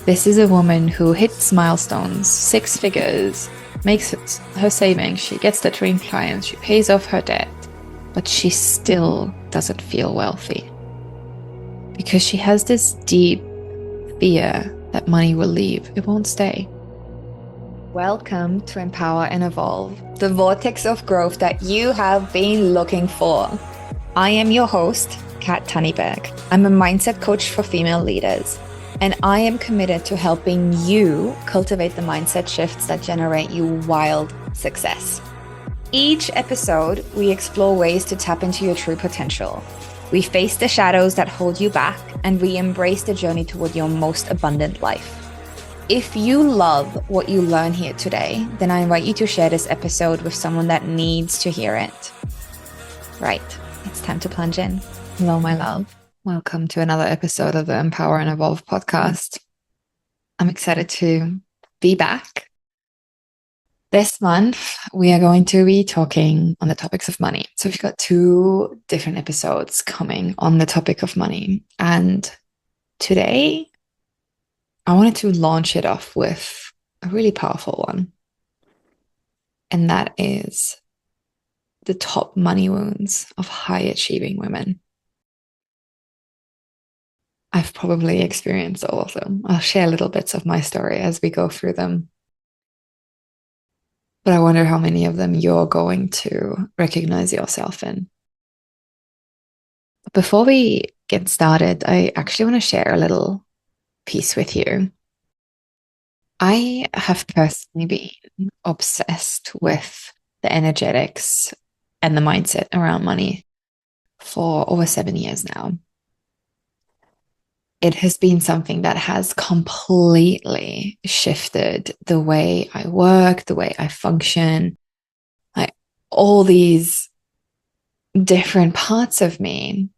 This is a woman who hits milestones, six figures, makes her savings, she gets the dream clients, she pays off her debt, but she still doesn't feel wealthy because she has this deep fear that money will leave. It won't stay. Welcome to Empower and Evolve, the vortex of growth that you have been looking for. I am your host, Kat Tunnyberg. I'm a mindset coach for female leaders, and I am committed to helping you cultivate the mindset shifts that generate you wild success. Each episode, we explore ways to tap into your true potential. We face the shadows that hold you back, and we embrace the journey toward your most abundant life. If you love what you learn here today, then I invite you to share this episode with someone that needs to hear it. Right, it's time to plunge in. Hello, my love. Welcome to another episode of the Empower and Evolve podcast. I'm excited to be back. This month, we are going to be talking on the topics of money. So we've got two different episodes coming on the topic of money. And today, I wanted to launch it off with a really powerful one. And that is the top money wounds of high achieving women. I've probably experienced all of them. I'll share little bits of my story as we go through them. But I wonder how many of them you're going to recognize yourself in. Before we get started, I actually want to share a little piece with you. I have personally been obsessed with the energetics and the mindset around money for over 7 years now. It has been something that has completely shifted the way I work, the way I function, like all these different parts of me.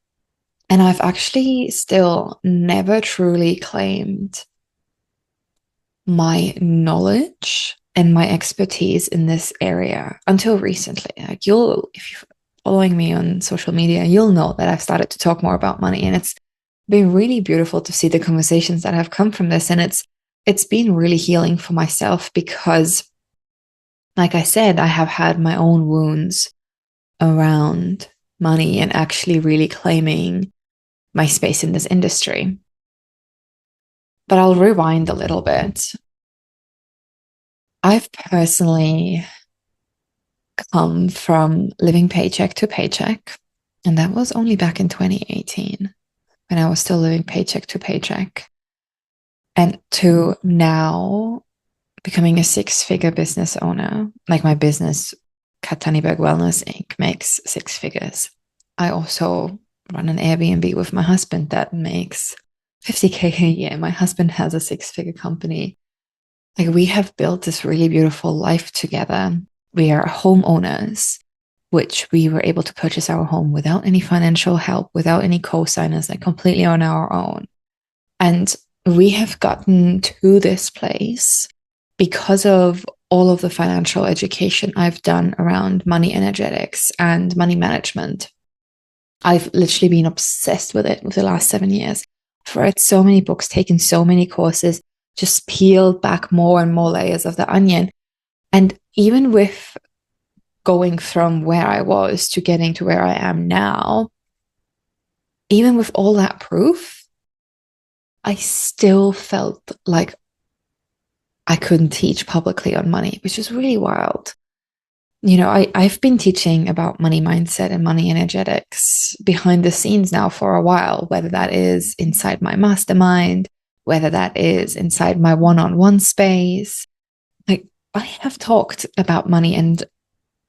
And I've actually still never truly claimed my knowledge and my expertise in this area until recently. Like if you're following me on social media, you'll know that I've started to talk more about money, and it's been really beautiful to see the conversations that have come from this. And it's been really healing for myself because, like I said, I have had my own wounds around money and actually really claiming my space in this industry. But I'll rewind a little bit. I've personally come from living paycheck to paycheck, and that was only back in 2018 when I was still living paycheck to paycheck, and to now becoming a six-figure business owner. Like my business, Kat Tunnyberg Wellness Inc. makes six figures. I also run an Airbnb with my husband that makes 50K a year. My husband has a six-figure company. Like we have built this really beautiful life together. We are homeowners, which we were able to purchase our home without any financial help, without any co-signers, like completely on our own. And we have gotten to this place because of all of the financial education I've done around money energetics and money management. I've literally been obsessed with it for the last 7 years. I've read so many books, taken so many courses, just peeled back more and more layers of the onion. And even with going from where I was to getting to where I am now, even with all that proof, I still felt like I couldn't teach publicly on money, which is really wild. You know, I've been teaching about money mindset and money energetics behind the scenes now for a while, whether that is inside my mastermind, whether that is inside my one-on-one space. Like I have talked about money, and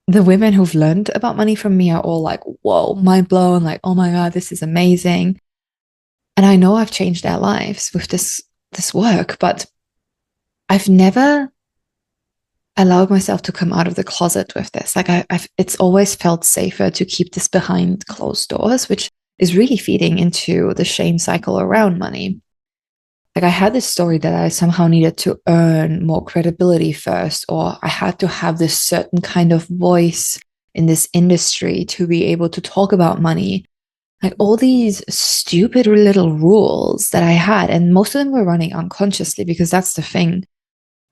the women who've learned about money from me are all like, whoa, mind blown, like, oh my God, this is amazing. And I know I've changed their lives with this work, but I've never allowed myself to come out of the closet with this. Like it's always felt safer to keep this behind closed doors, which is really feeding into the shame cycle around money. Like I had this story that I somehow needed to earn more credibility first, or I had to have this certain kind of voice in this industry to be able to talk about money. Like all these stupid little rules that I had, and most of them were running unconsciously because that's the thing.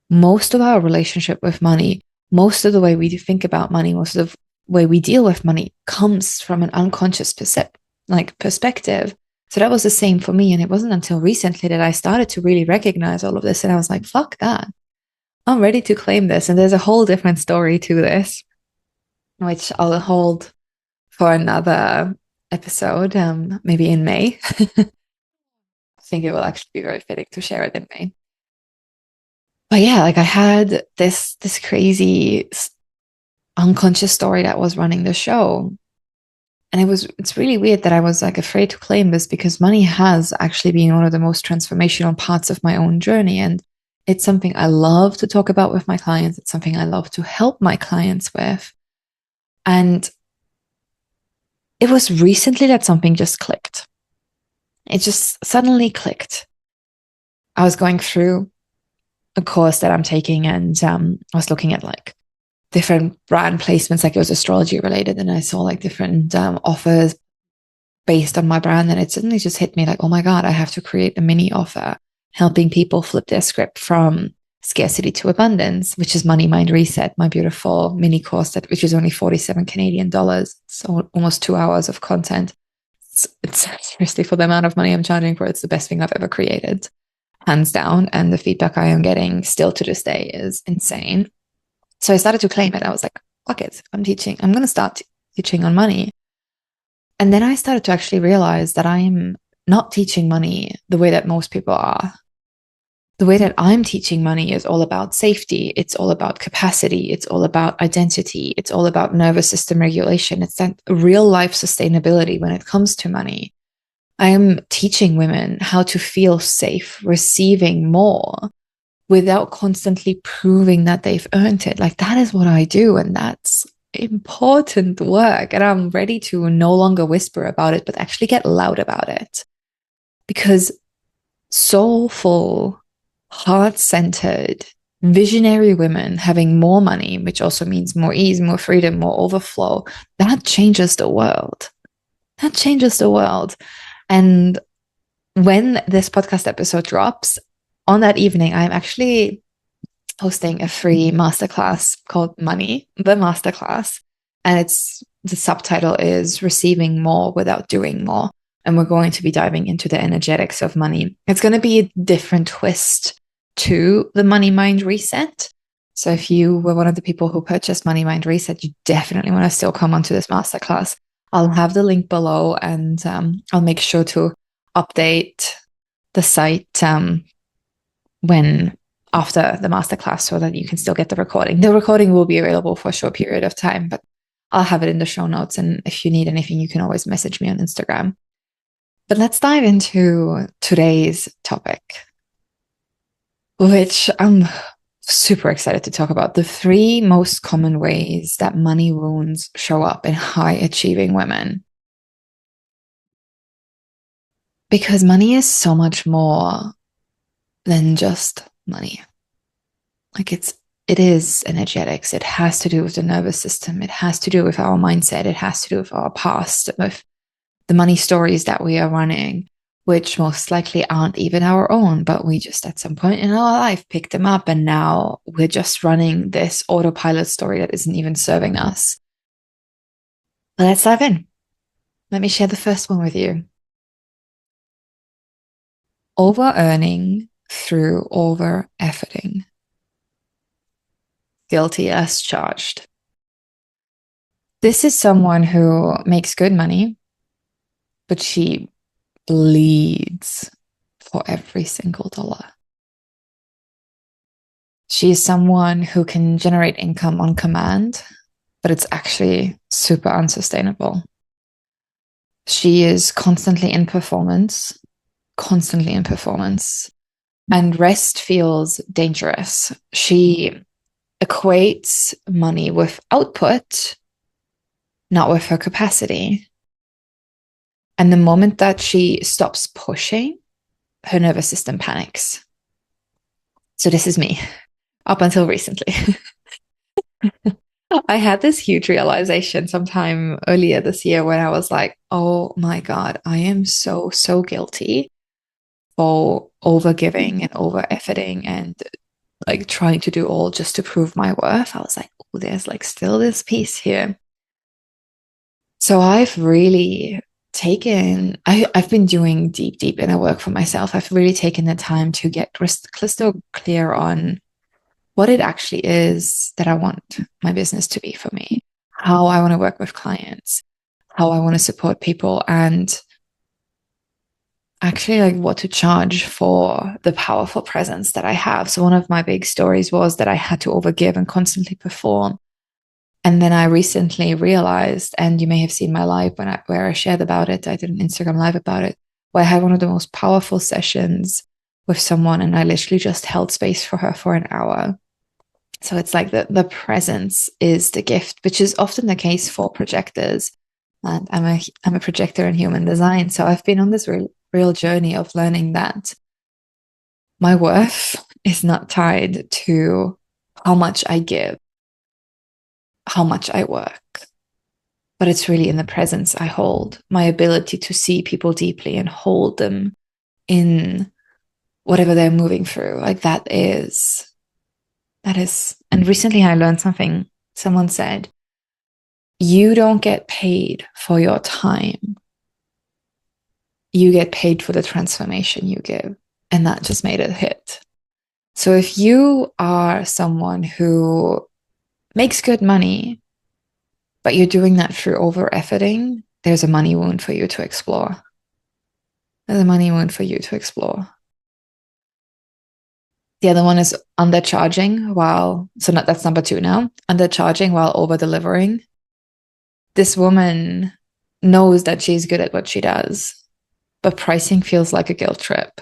Most of our relationship with money, most of the way we think about money, most of the way we deal with money comes from an unconscious perspective. So that was the same for me. And it wasn't until recently that I started to really recognize all of this. And I was like, fuck that. I'm ready to claim this. And there's a whole different story to this, which I'll hold for another episode, maybe in May. I think it will actually be very fitting to share it in May. But yeah, like I had this crazy unconscious story that was running the show. And it's really weird that I was like afraid to claim this because money has actually been one of the most transformational parts of my own journey. And it's something I love to talk about with my clients. It's something I love to help my clients with. And it was recently that something just clicked. It just suddenly clicked. I was going through a course that I'm taking and I was looking at like different brand placements, like it was astrology related. And I saw like different offers based on my brand. And it suddenly just hit me like, oh my God, I have to create a mini offer helping people flip their script from scarcity to abundance, which is Money Mind Reset, my beautiful mini course which is only 47 Canadian dollars. So almost 2 hours of content. It's seriously, for the amount of money I'm charging for, it's the best thing I've ever created, hands down. And the feedback I am getting still to this day is insane. So I started to claim it. I was like, fuck it, I'm going to start teaching on money. And then I started to actually realize that I'm not teaching money the way that most people are. The way that I'm teaching money is all about safety. It's all about capacity. It's all about identity. It's all about nervous system regulation. It's that real life sustainability when it comes to money. I am teaching women how to feel safe receiving more without constantly proving that they've earned it. Like that is what I do. And that's important work. And I'm ready to no longer whisper about it, but actually get loud about it. Because soulful, heart-centered, visionary women having more money, which also means more ease, more freedom, more overflow, that changes the world. That changes the world. And when this podcast episode drops, on that evening, I'm actually hosting a free masterclass called Money, the Masterclass. And the subtitle is Receiving More Without Doing More. And we're going to be diving into the energetics of money. It's going to be a different twist to the Money Mind Reset. So if you were one of the people who purchased Money Mind Reset, you definitely want to still come onto this masterclass. I'll have the link below, and I'll make sure to update the site when after the masterclass so that you can still get the recording. The recording will be available for a short period of time, but I'll have it in the show notes. And if you need anything, you can always message me on Instagram. But let's dive into today's topic, which I'm super excited to talk about. The 3 most common ways that money wounds show up in high achieving women. Because money is so much more than just money. Like it is energetics. It has to do with the nervous system. It has to do with our mindset. It has to do with our past, with the money stories that we are running, which most likely aren't even our own, but we just at some point in our life picked them up. And now we're just running this autopilot story that isn't even serving us. But let's dive in. Let me share the first one with you. Over earning through over efforting. Guilty as charged. This is someone who makes good money, but she bleeds for every single dollar. She is someone who can generate income on command, but it's actually super unsustainable. She is constantly in performance, and rest feels dangerous. She equates money with output, not with her capacity. And the moment that she stops pushing, her nervous system panics. So this is me up until recently. I had this huge realization sometime earlier this year when I was like, oh my God, I am so, so guilty for overgiving and over efforting and like trying to do all just to prove my worth. I was like, oh, there's like still this piece here. So I've really I've been doing deep inner work for myself. I've really taken the time to get crystal clear on what it actually is that I want my business to be for me, how I want to work with clients, how I want to support people, and actually like what to charge for the powerful presence that I have. So one of my big stories was that I had to overgive and constantly perform. And then I recently realized, and you may have seen my live where I shared about it. I did an Instagram live about it, where I had one of the most powerful sessions with someone, and I literally just held space for her for an hour. So it's like the presence is the gift, which is often the case for projectors. And I'm a projector in human design, so I've been on this real journey of learning that my worth is not tied to how much I give, how much I work, but it's really in the presence I hold, my ability to see people deeply and hold them in whatever they're moving through. Like that is, and recently I learned something. Someone said, you don't get paid for your time. You get paid for the transformation you give. And that just made it hit. So if you are someone who makes good money, but you're doing that through over efforting, there's a money wound for you to explore. There's a money wound for you to explore. The other one is undercharging that's number 2 now, undercharging while over delivering. This woman knows that she's good at what she does, but pricing feels like a guilt trip.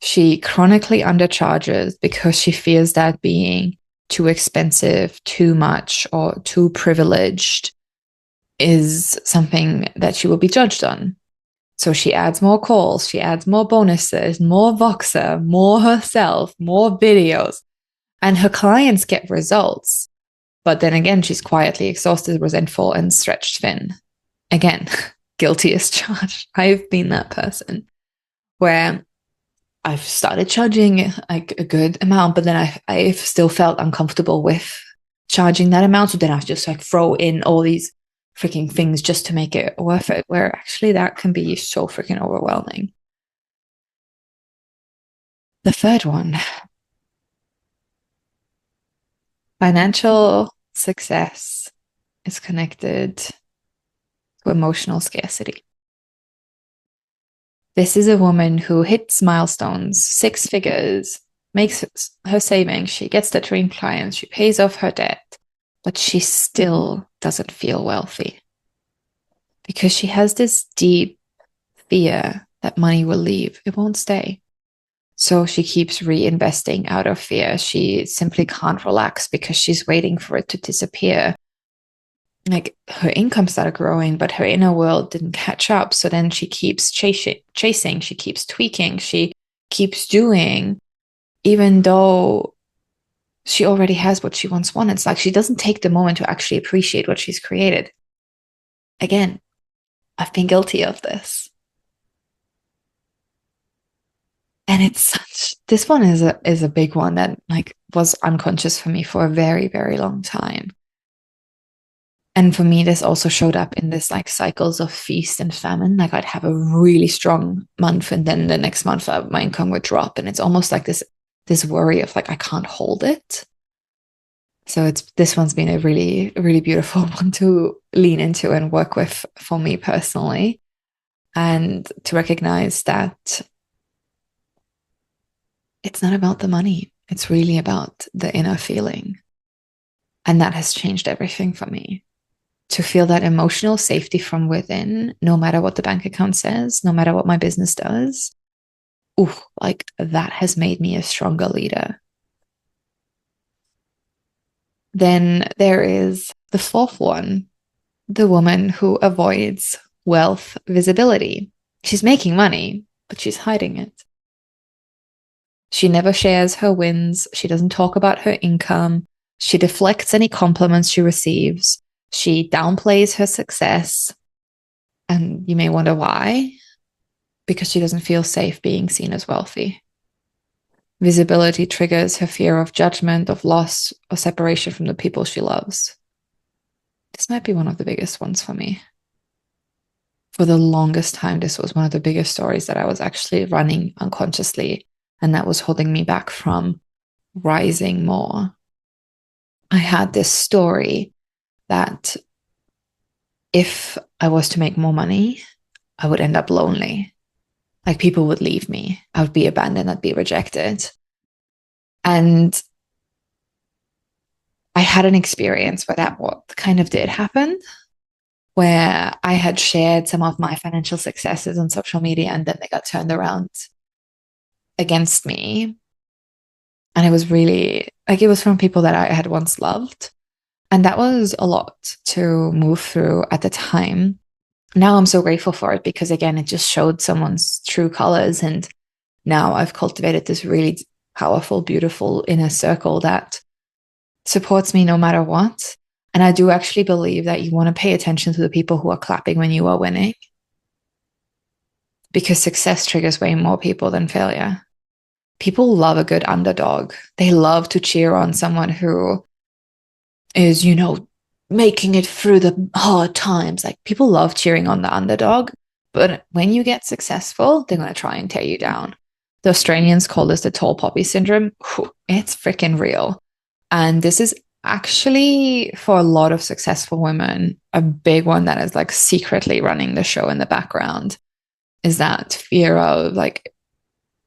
She chronically undercharges because she fears that being too expensive, too much, or too privileged is something that she will be judged on. So she adds more calls, she adds more bonuses, more Voxer, more herself, more videos, and her clients get results. But then again, she's quietly exhausted, resentful, and stretched thin. Again, guilty as charged. I've been that person where I've started charging like a good amount, but then I've still felt uncomfortable with charging that amount. So then I just like throw in all these freaking things just to make it worth it, where actually that can be so freaking overwhelming. The third one, financial success is connected to emotional scarcity. This is a woman who hits milestones, 6 figures, makes her savings, she gets the dream clients, she pays off her debt, but she still doesn't feel wealthy because she has this deep fear that money will leave. It won't stay. So she keeps reinvesting out of fear. She simply can't relax because she's waiting for it to disappear. Like her income started growing, but her inner world didn't catch up. So then she keeps chasing, she keeps tweaking, she keeps doing, even though she already has what she once wanted. It's like she doesn't take the moment to actually appreciate what she's created. Again, I've been guilty of this. And this one is a big one that like was unconscious for me for a very, very long time. And for me, this also showed up in this like cycles of feast and famine. Like I'd have a really strong month, and then the next month my income would drop. And it's almost like this worry of like I can't hold it. So this one's been a really, really beautiful one to lean into and work with for me personally. And to recognize that it's not about the money. It's really about the inner feeling. And that has changed everything for me. To feel that emotional safety from within, no matter what the bank account says, no matter what my business does. Ooh, like that has made me a stronger leader. Then there is the fourth one, the woman who avoids wealth visibility. She's making money, but she's hiding it. She never shares her wins. She doesn't talk about her income. She deflects any compliments she receives. She downplays her success. And you may wonder why. Because she doesn't feel safe being seen as wealthy. Visibility triggers her fear of judgment, of loss, or separation from the people she loves. This might be one of the biggest ones for me. For the longest time, this was one of the biggest stories that I was actually running unconsciously, and that was holding me back from rising more. I had this story that if I was to make more money, I would end up lonely. Like people would leave me. I would be abandoned. I'd be rejected. And I had an experience where that what kind of did happen, where I had shared some of my financial successes on social media and then they got turned around against me. And it was really like it was from people that I had once loved. And that was a lot to move through at the time. Now I'm so grateful for it because, again, it just showed someone's true colors. And now I've cultivated this really powerful, beautiful inner circle that supports me no matter what. And I do actually believe that you want to pay attention to the people who are clapping when you are winning because success triggers way more people than failure. People love a good underdog. They love to cheer on someone who is, making it through the hard times. Like people love cheering on the underdog, but when you get successful, they're going to try and tear you down. The Australians call this the tall poppy syndrome. It's freaking real. And this is actually for a lot of successful women, a big one that is like secretly running the show in the background is that fear of like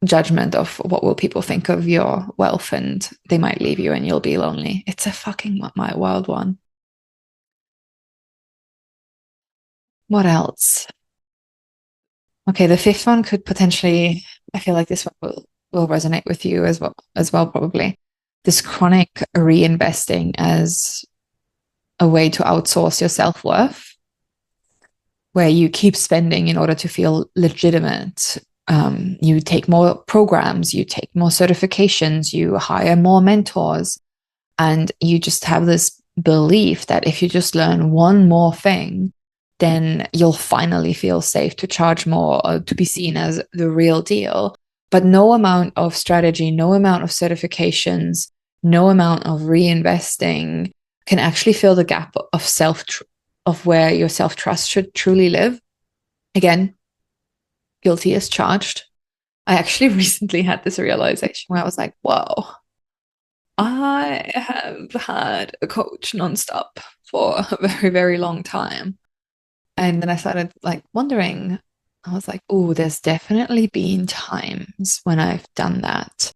judgment of what will people think of your wealth and they might leave you and you'll be lonely. It's a fucking wild one. What else? Okay, the fifth one could potentially, I feel like this one will resonate with you as well, probably. This chronic reinvesting as a way to outsource your self-worth, where you keep spending in order to feel legitimate. You take more programs, you take more certifications, you hire more mentors, and you just have this belief that if you just learn one more thing, then you'll finally feel safe to charge more or to be seen as the real deal. But no amount of strategy, no amount of certifications, no amount of reinvesting can actually fill the gap of of where your self-trust should truly live. Again, guilty as charged. I actually recently had this realization where I was like, whoa, I have had a coach nonstop for a very, very long time. And then I started like wondering, I was like, oh, there's definitely been times when I've done that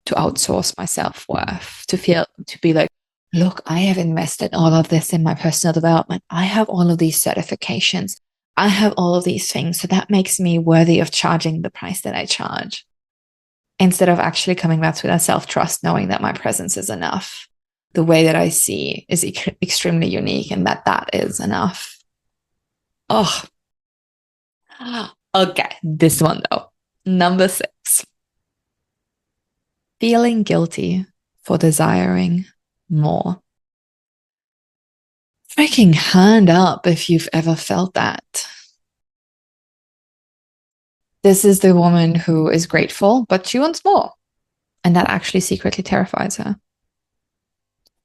to outsource my self-worth, to be like, look, I have invested all of this in my personal development. I have all of these certifications. I have all of these things. So that makes me worthy of charging the price that I charge. Instead of actually coming back to that self-trust, knowing that my presence is enough. The way that I see is extremely unique and that is enough. Oh, okay. This one though. Number 6. Feeling guilty for desiring more. Freaking hand up if you've ever felt that. This is the woman who is grateful, but she wants more. And that actually secretly terrifies her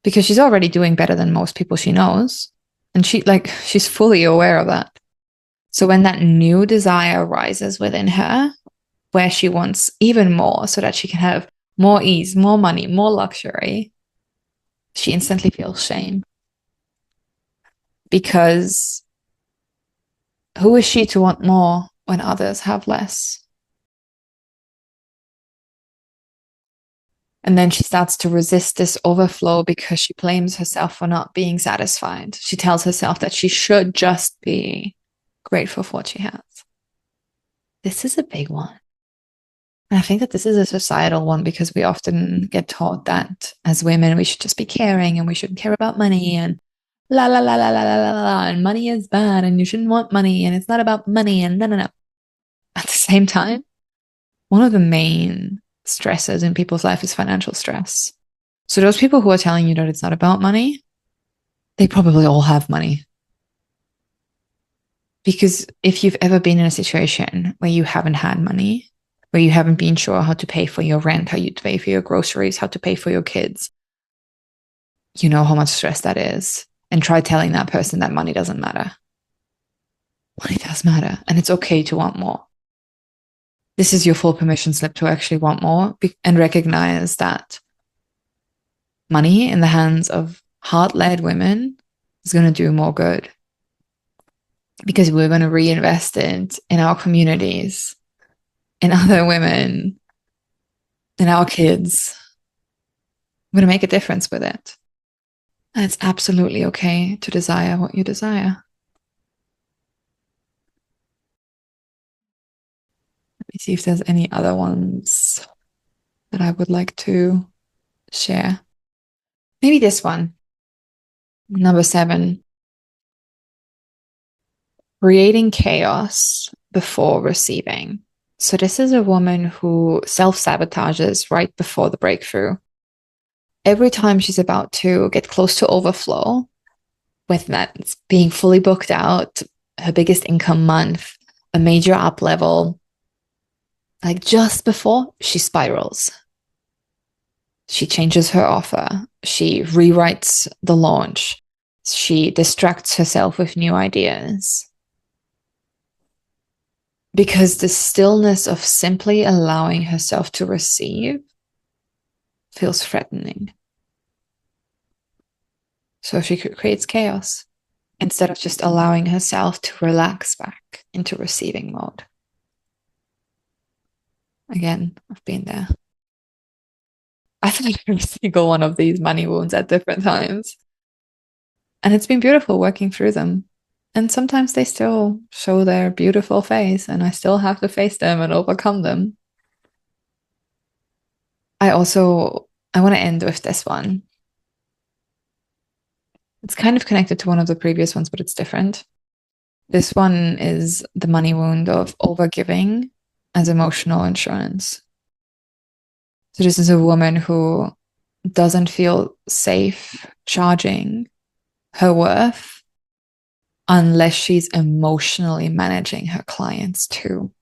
because she's already doing better than most people she knows. And she's fully aware of that. So when that new desire rises within her, where she wants even more so that she can have more ease, more money, more luxury, she instantly feels shame because who is she to want more when others have less? And then she starts to resist this overflow because she blames herself for not being satisfied. She tells herself that she should just be grateful for what she has. This is a big one. And I think that this is a societal one because we often get taught that as women, we should just be caring and we shouldn't care about money and la la la la la la la la. And money is bad and you shouldn't want money and it's not about money and no, no, no. At the same time, one of the main stresses in people's life is financial stress. So those people who are telling you that it's not about money, they probably all have money. Because if you've ever been in a situation where you haven't had money, where you haven't been sure how to pay for your rent, how you pay for your groceries, how to pay for your kids, you know how much stress that is. And try telling that person that money doesn't matter. Money does matter, and it's okay to want more. This is your full permission slip to actually want more and recognize that money in the hands of heart led women is going to do more good because we're going to reinvest it in our communities, in other women, in our kids. We're going to make a difference with it. And it's absolutely okay to desire what you desire. Let me see if there's any other ones that I would like to share. Maybe this one, number 7, creating chaos before receiving. So, this is a woman who self sabotages right before the breakthrough. Every time she's about to get close to overflow, with that being fully booked out, her biggest income month, a major up level, like just before she spirals. She changes her offer. She rewrites the launch. She distracts herself with new ideas. Because the stillness of simply allowing herself to receive feels threatening. So she creates chaos instead of just allowing herself to relax back into receiving mode. Again, I've been there. I've had every single one of these money wounds at different times. And it's been beautiful working through them. And sometimes they still show their beautiful face, and I still have to face them and overcome them. I want to end with this one. It's kind of connected to one of the previous ones, but it's different. This one is the money wound of overgiving as emotional insurance. So this is a woman who doesn't feel safe charging her worth unless she's emotionally managing her clients too,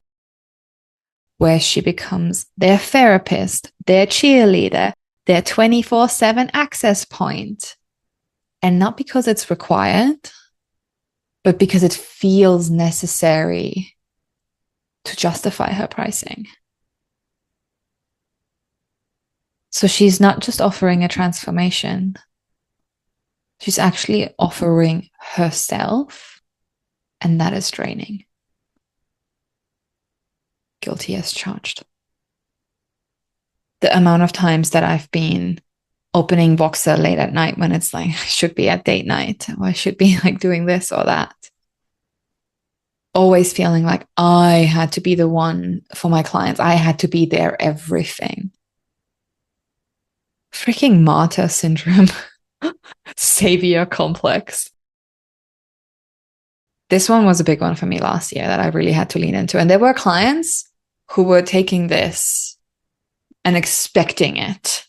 where she becomes their therapist, their cheerleader, their 24/7 access point. And not because it's required, but because it feels necessary to justify her pricing. So she's not just offering a transformation, she's actually offering herself, and that is draining. Guilty as charged. The amount of times that I've been opening Voxer late at night when it's like, I should be at date night, or I should be like doing this or that. Always feeling like I had to be the one for my clients. I had to be their everything. Freaking martyr syndrome. Savior complex. This one was a big one for me last year that I really had to lean into. And there were clients who were taking this and expecting it,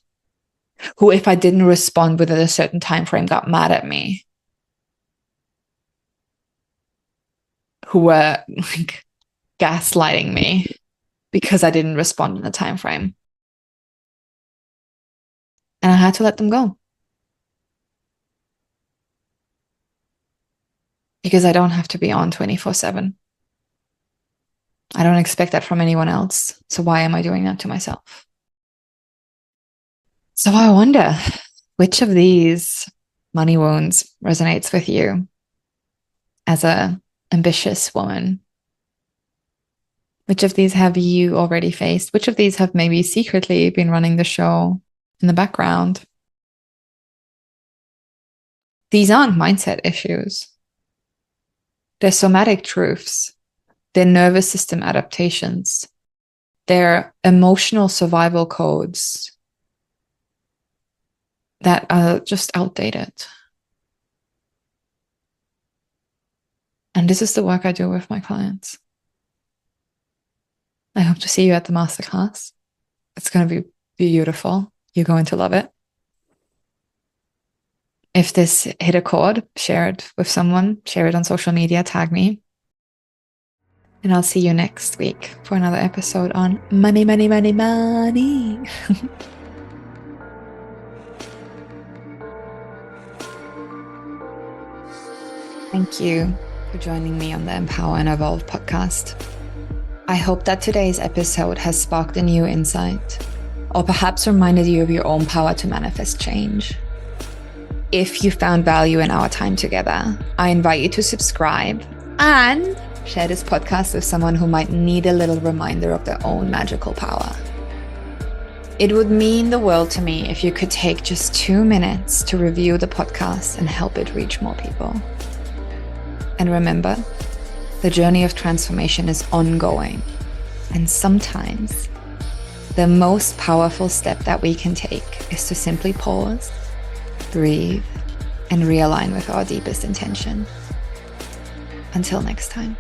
who, if I didn't respond within a certain time frame, got mad at me, who were like gaslighting me because I didn't respond in the time frame. And I had to let them go. Because I don't have to be on 24/7. I don't expect that from anyone else. So why am I doing that to myself? So I wonder which of these money wounds resonates with you as a ambitious woman. Which of these have you already faced? Which of these have maybe secretly been running the show in the background? These aren't mindset issues. They're somatic truths. They're nervous system adaptations. They're emotional survival codes that are just outdated. And this is the work I do with my clients. I hope to see you at the masterclass. It's going to be beautiful. You're going to love it. If this hit a chord, share it with someone, share it on social media, tag me. And I'll see you next week for another episode on money, money, money, money. Thank you for joining me on the Empower and Evolve podcast. I hope that today's episode has sparked a new insight, or perhaps reminded you of your own power to manifest change. If you found value in our time together, I invite you to subscribe and share this podcast with someone who might need a little reminder of their own magical power. It would mean the world to me if you could take just 2 minutes to review the podcast and help it reach more people. And remember, the journey of transformation is ongoing. And sometimes the most powerful step that we can take is to simply pause, breathe, and realign with our deepest intention. Until next time.